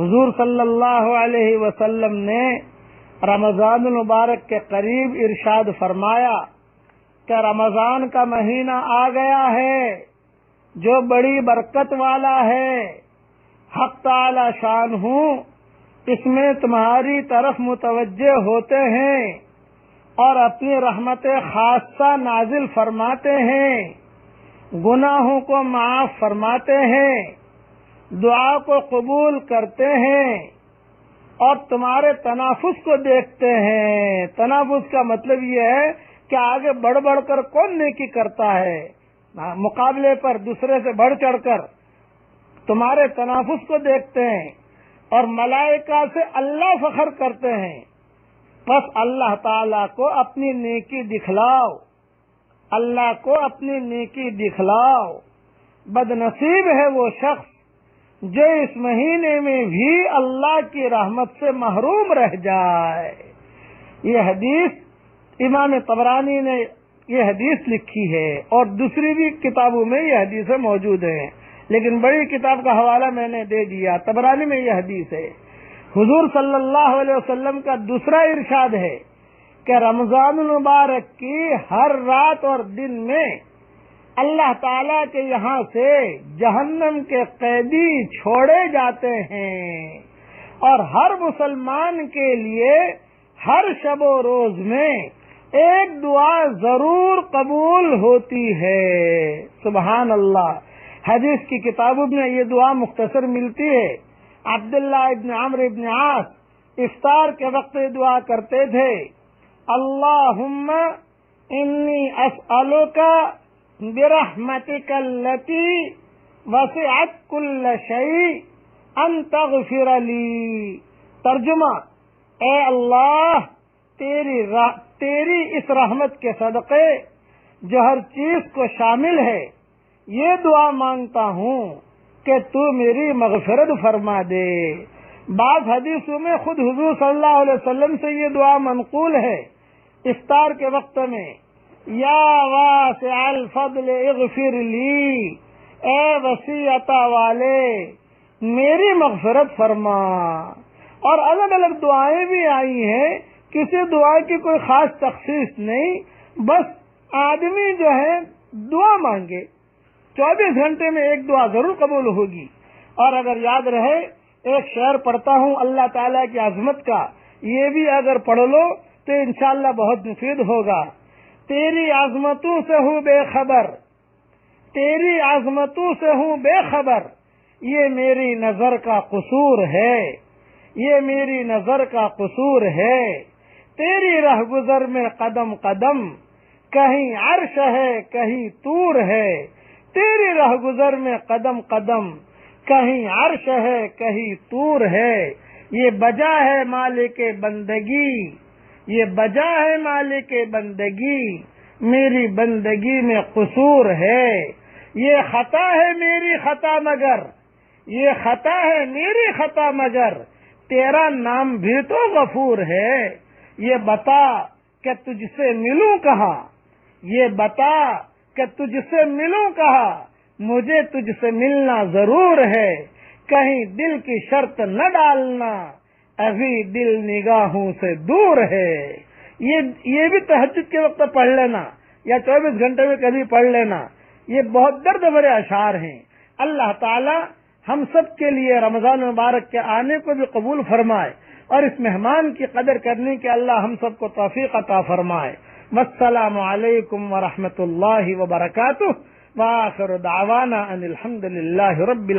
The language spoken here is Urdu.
حضور صلی اللہ علیہ وسلم نے رمضان المبارک کے قریب ارشاد فرمایا کہ رمضان کا مہینہ آ گیا ہے جو بڑی برکت والا ہے، حق تعالی شان ہوں اس میں تمہاری طرف متوجہ ہوتے ہیں اور اپنی رحمت خاصہ نازل فرماتے ہیں، گناہوں کو معاف فرماتے ہیں، دعا کو قبول کرتے ہیں اور تمہارے تنافس کو دیکھتے ہیں۔ تنافس کا مطلب یہ ہے کہ آگے بڑھ بڑھ کر کون نیکی کرتا ہے، مقابلے پر دوسرے سے بڑھ چڑھ کر تمہارے تنافس کو دیکھتے ہیں اور ملائکہ سے اللہ فخر کرتے ہیں۔ بس اللہ تعالیٰ کو اپنی نیکی دکھلاؤ، اللہ کو اپنی نیکی دکھلاؤ۔ بد نصیب ہے وہ شخص جو اس مہینے میں بھی اللہ کی رحمت سے محروم رہ جائے۔ یہ حدیث امام طبرانی نے یہ حدیث لکھی ہے اور دوسری بھی کتابوں میں یہ حدیثیں موجود ہیں، لیکن بڑی کتاب کا حوالہ میں نے دے دیا، طبرانی میں یہ حدیث ہے۔ حضور صلی اللہ علیہ وسلم کا دوسرا ارشاد ہے کہ رمضان المبارک کی ہر رات اور دن میں اللہ تعالیٰ کے یہاں سے جہنم کے قیدی چھوڑے جاتے ہیں اور ہر مسلمان کے لیے ہر شب و روز میں ایک دعا ضرور قبول ہوتی ہے۔ سبحان اللہ۔ حدیث کی کتابوں میں یہ دعا مختصر ملتی ہے۔ عبداللہ ابن عمرو ابن عاص افطار کے وقت دعا کرتے تھے، اللہم انی اسألک برحمتک التی وسعت کل شیء ان تغفر لی۔ ترجمہ، اے اللہ تیری اس رحمت کے صدقے جو ہر چیز کو شامل ہے یہ دعا مانگتا ہوں کہ تو میری مغفرت فرما دے۔ بعض حدیثوں میں خود حضور صلی اللہ علیہ وسلم سے یہ دعا منقول ہے افطار کے وقت میں، یا واسع الفضل اغفر لی، اے وسیع عطا والے میری مغفرت فرما۔ اور الگ الگ دعائیں بھی آئی ہیں، کسی دعا کی کوئی خاص تخصیص نہیں، بس آدمی جو ہے دعا مانگے 24 گھنٹے میں ایک دعا ضرور قبول ہوگی۔ اور اگر یاد رہے ایک شعر پڑھتا ہوں اللہ تعالیٰ کی عظمت کا، یہ بھی اگر پڑھ لو تو انشاءاللہ بہت مفید ہوگا۔ تیری عظمتوں سے ہوں بے خبر، تیری عظمتوں سے ہوں بے خبر، یہ میری نظر کا قصور ہے، یہ میری نظر کا قصور ہے۔ تیری رہ گزر میں قدم قدم، کہیں عرش ہے کہیں طور ہے، تیری رہ گزر میں قدم قدم، کہیں عرش ہے کہیں طور ہے۔ یہ بجا ہے مالک بندگی، یہ بجا ہے مالک بندگی، میری بندگی میں قصور ہے۔ یہ خطا ہے میری خطا مگر، یہ خطا ہے میری خطا مگر، تیرا نام بھی تو غفور ہے۔ یہ بتا کہ تجھ سے ملوں کہاں، یہ بتا کہ تجھ سے ملوں کہاں، مجھے تجھ سے ملنا ضرور ہے، کہیں دل کی شرط نہ ڈالنا، ابھی دل نگاہوں سے دور ہے۔ یہ بھی تہجد کے وقت پڑھ لینا یا 24 گھنٹے میں کبھی پڑھ لینا، یہ بہت درد بھرے اشعار ہیں۔ اللہ تعالی ہم سب کے لیے رمضان مبارک کے آنے کو بھی قبول فرمائے اور اس مہمان کی قدر کرنے کے اللہ ہم سب کو توفیق عطا فرمائے۔ والسلام علیکم ورحمۃ اللہ وبرکاتہ، وآخر دعوانا ان الحمد للہ رب العالمین۔